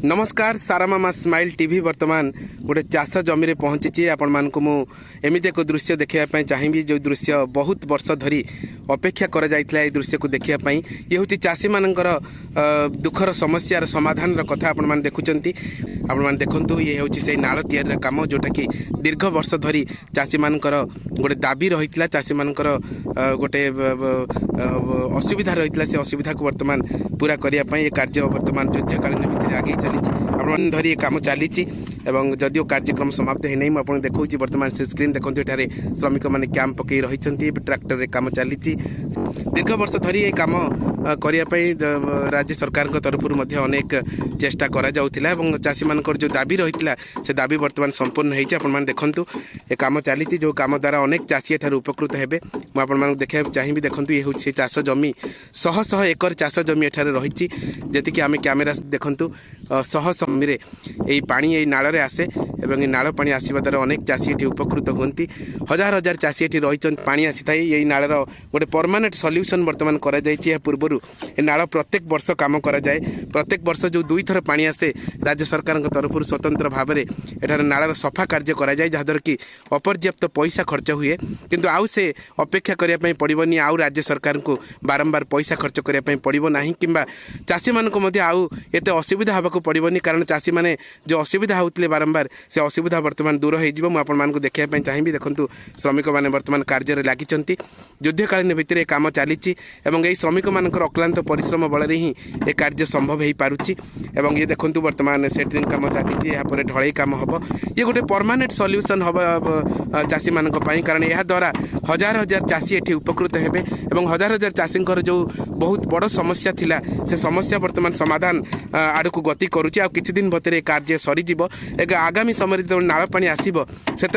नमस्कार सारामामा smile TV वर्तमान गोटे चाष जमी पहुंची आपण मानक एमती एक दृश्य देखा चाहिए जो दृश्य बहुत वर्ष धरी अपेक्षा कर दृश्य को देखापी ये हूँ चाषी मानकर दुखर समस्यार समाधान कथा आपण मैंने देखुंट आपण देखु ये हूँ से नाल तैयारी कम जोटा कि दीर्घ वर्ष धरी चाषी मानकर गोटे दाबी रही चाषी मानकर गोटे असुविधा रही से असुविधा को वर्तमान पूरा करने कार्य वर्तमान युद्धकालीन भित्ति आगे चली आपण धरी ये कम चली जदिव कार्यक्रम समाप्त है नहीं मुझे देखा बर्तमान से स्क्रीन देखो ये श्रमिक मैंने कैंप पकई रही ट्रैक्टर काम चली दीर्घ वर्ष धरी ये कम करने राज्य सरकार तरफ अनेक चेष्टा करा चाषी मान जो दाबी रही से दाबी बर्तमान संपूर्ण होने देखु ये कम चली जो कम द्वारा अनेक चाषी एठार उपकृत हेबे मुझे देखा चाहिए देखो ये हूँ चाष जमी शह शह एकर चाष जमी एठार रही जी आम कैमेरा देखु शह जमी यही पानी यही नाल आसे एवं नाल पानी आसवा द्वारा अनेक चाषी ये उपकृत होती हजार हजार चाषी ये रही पानी आसी था यही नाल गोटे परमानेंट सल्यूशन बर्तमान करा पूर्व नाल प्रत्येक वर्ष कम कराए प्रत्येक वर्ष जो दुई थर पानी आसे राज्य सरकार तरफ स्वतंत्र भाव में एठार नाल सफा कार्य कराए जहाँद्वारा कि अपर्याप्त पैसा खर्च हुए किंतु आउ से अपेक्षा करने पड़ोनी आउ राज्य सरकार को बारंबार पैसा खर्च करने पड़ो ना कि चाषी मानक आउ एत असुविधा हाँक पड़ोनी कारण चाषी मैंने जो असुविधा होते बारंबार से असुविधा बर्तमान दूर हो देखा चाहिए देखो श्रमिक मैंने बर्तमान कार्य लगी युद्धकालीन भित्ति काम चली यही श्रमिक मान अक्लांत परिश्रम बल ही ये कार्य संभव हो पारुछि एवं ये देखो बर्तमान सेट्रिंग काम चली यहाँ ढलई काम हम ये गोटे परमानेंट सल्यूशन हम चाषी मान कारण यह द्वारा हजार हजार चाषी ये उपकृत हेबे एवं हजार हजार चाषी जो बहुत बड़ समस्या थिला से समस्या बर्तमान समाधान आड़ को गति करुच्ची आ किछि दिन भीतर कार्य सरीज आगामी समय जो नाल पानी आसो से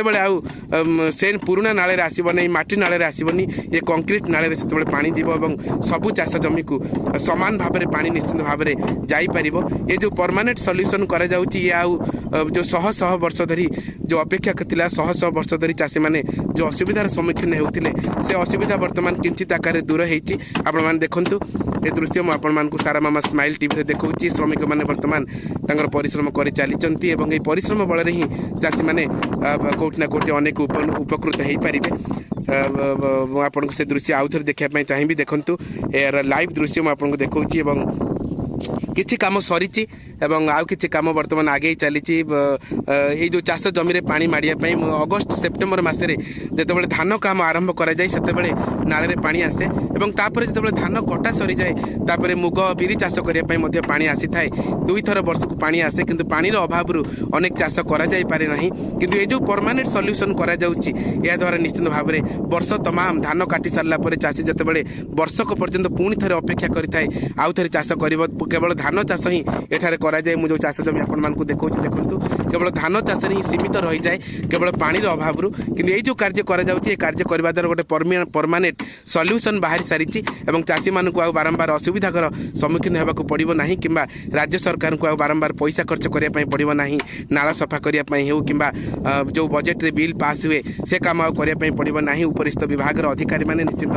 से पुराना नाल आसबनी माटी नाल आसबनी ये कंक्रीट नाल से पानी जीव और सबू चाष जमी को समान भाव में पानी निश्चित भाव में जापर ये जो परमानेंट सल्यूशन करा ये आउ जो शह शह वर्ष धरी जो अपेक्षा थिला शह शह वर्ष धरी चाषी मैंने जो असुविधार सम्मुखीन होते से असुविधा बर्तमान किंचित आकार दूर होती आपण देखु ये दृश्य मुझे सारामामा स्माइल टीवी देखा श्रमिक मैंने बर्तमान परिश्रम कर चली परिश्रम बल ही चाषी मैंने कौटि ना कौटि अनेक उपकृत हो पारे आपको से दृश्य आउ थे देखापी चाहिए देखु यार लाइव दृश्य मुझे देखा किछि काम सरी आउ किछि काम बर्तमान आगे चली ये जो चाष जमी पानी माड़ापी अगस्ट सेप्टेम्बर मसरे जो धान काम आरंभ कराए से नाल पानी आसे जो धान कटा सरी जाए मुग बिरी चाष करने पानी आसी थाए दुई थर वर्ष को पानी आसे किंतु पानी अभाव अनेक चाष करारे ना कि ये जो परमानेंट सल्यूशन करा द्वारा निश्चित भाव में वर्ष तमाम धान काटी सारापर चाषी जिते वर्षक पर्यंत पुणी थे अपेक्षा करें आउ थे चाष कर केवल धान चाष ही एठारे कराए मुझे चाष जमी आपको देखा देखु केवल धान चाष ही सीमित रही जाए केवल पानी अभाव कि ये जो कार्य कार्य करने द्वारा गोटे परमानेंट सल्यूशन बाहरी सारी चाषी मान को बारंबार असुविधार सम्मुखीन होगा पड़ो ना कि राज्य सरकार को बारंबार पैसा खर्च करने पड़ो ना नाला सफा करने हो कि जो बजेट रे बिल पास हुए से काम करने पड़ो ना उपरिस्थ विभाग अधिकारी मैंने निश्चित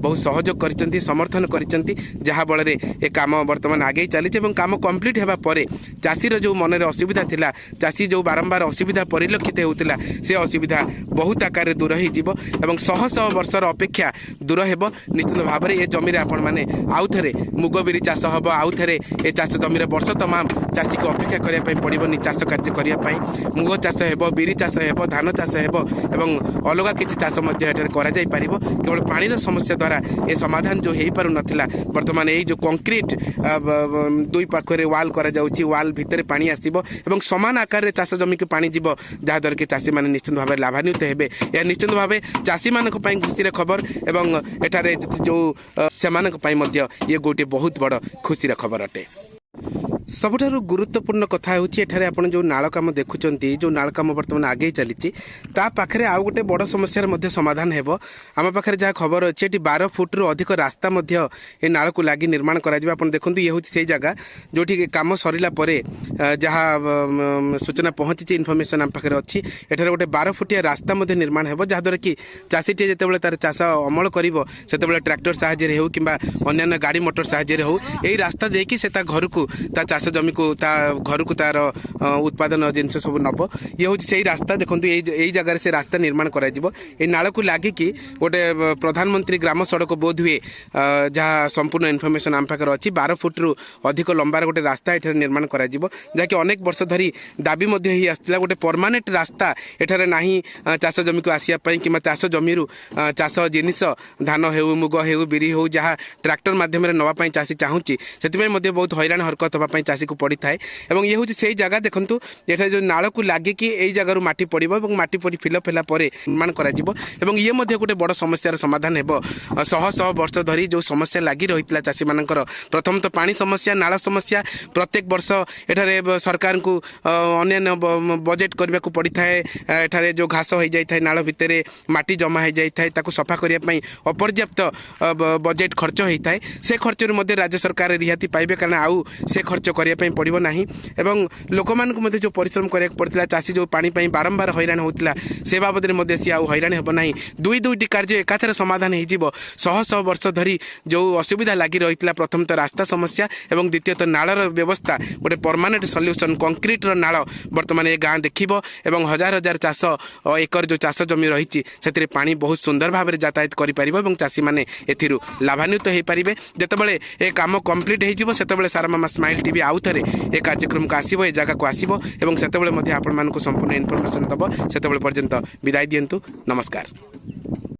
बहुत सहयोग कर समर्थन कर काम बर्तमान आगे चली कम कंप्लीट होगा पर चाषीर जो मन में असुविधा थिला चाषी जो बारंबार असुविधा परिलक्षित होता से असुविधा बहुत आकार दूर हो शह शह वर्षर अपेक्षा दूर हो निश्चित भाव में ये जमी आपण मैंने आउ थे मुग बिरी चाष हम आउ थे ये चाष जमी वर्ष तमाम चाषी को अपेक्षा करने पड़ोनी चाष कार्य करने मुग चाष हो बिरी चाष हो धान चाष हो अलग किसी चाष केवल पानी समस्या द्वारा ये समाधान जो हो पार नाला बर्तमान यही जो कंक्रीट दुई पाखे वाल वाल भितर पानी आसो और समान आकार में चाष जमी को पानी जीव जहाँद्वारा कि चाषी मैंने निश्चित भाव लाभान्वित हेबे यह निश्चित भाव चाषी मान खुशी खबर एवं एठारे जो से ये गोटे बहुत बड़ खुशी खबर अटे सबुठारु गुरुत्वपूर्ण कथा होठारे आप जो नाल कम देखुं जो नाल कम बर्तमान आगे चली पाखे आउ गोटे बड़ समस्या समाधान हो आम पाखे जहाँ खबर अच्छे ये 12 फुट रु अधिक रास्ता ये नाल को लगी निर्माण कर देखो ये हूँ से जगह जो कम सरला जहाँ सूचना पहुँची इनफर्मेशन आम पाखे अच्छी एठारे गोटे 12 फुटिया रास्ता निर्माण हो जहाँद्वारा कि चाषीटे जो तार चाष अमल कर ट्रैक्टर साहाय्य हो कि अन्य गाड़ी मोटर साहाय्य हो यही रास्ता देखिए से घर को चाष जमी को घर को तार उत्पादन जिन सब नब ये हूँ से रास्ता देखो यही जगह से रास्ता निर्माण कर नाल को लगिकी गोटे प्रधानमंत्री ग्राम सड़क बोध हुए जहाँ संपूर्ण इनफर्मेशन आम पाखे अच्छी 12 फुट रु अधिक लंबार गोटे रास्ता ये निर्माण कर जहाँकि अनेक वर्ष धरी दाबी आसला गोटे परमानेंट रास्ता एठारे नाही चाष जमी को आसापी कि चाष जमी चाष जिनिस धान हेउ मुग हेउ बिरी हो जहाँ ट्रैक्टर माध्यम नापी चाषी चाहूँगी से बहुत हैरान हरकत हाँपाई चाषी को पड़ी थाए और ये हूँ से जगह देखूँ ये जो नाल को लगिकी यही जगह माटी पड़ो और माटी पड़ी फिल फेला निर्माण कर ये गोटे बड़ समस्यार समाधान हो शह शह वर्ष धरी जो समस्या लगी रही चाषी मानकर प्रथम तो पानी समस्या नाला समस्या प्रत्येक वर्ष एठारे सरकार को अन्य बजेट करने को पड़ी थाए एठारे जो घास हो जाए नाल भितर माटी जमा हो जाए सफा करने अपर्याप्त बजेट खर्च होता है से खर्च राज्य सरकार रिहाती पाइबे कारण आउ से खर्च करने पड़ो ना एवं लोक मान जो परिश्रम कराया पड़ता चाषी जो पानी बारंबार हैरान होता से बाबद में सी आउ हैरान हो ना दुईटी कार्य एकाथर समाधान हो शह शह वर्ष धरी जो असुविधा लगी रही प्रथम तो रास्ता समस्या और द्वितीय तो नालर व्यवस्था गोटे परमानेंट सल्यूशन कंक्रीटर नाल बर्तमान ये गाँ देखो और हजार हजार चाष एकर जो चाष जमी रही से पानी बहुत सुंदर भाव में यातायात कर चाषी मैंने ए लाभान्वित हो पारे जितेबाला ये कम कंप्लीट होते सारा स्माइल टीवी आउ थे ये कार्यक्रम को आसो ये जगह को आसो और से आपण संपूर्ण इनफर्मेशन दब से पर्यंत विदाय दिंतु नमस्कार।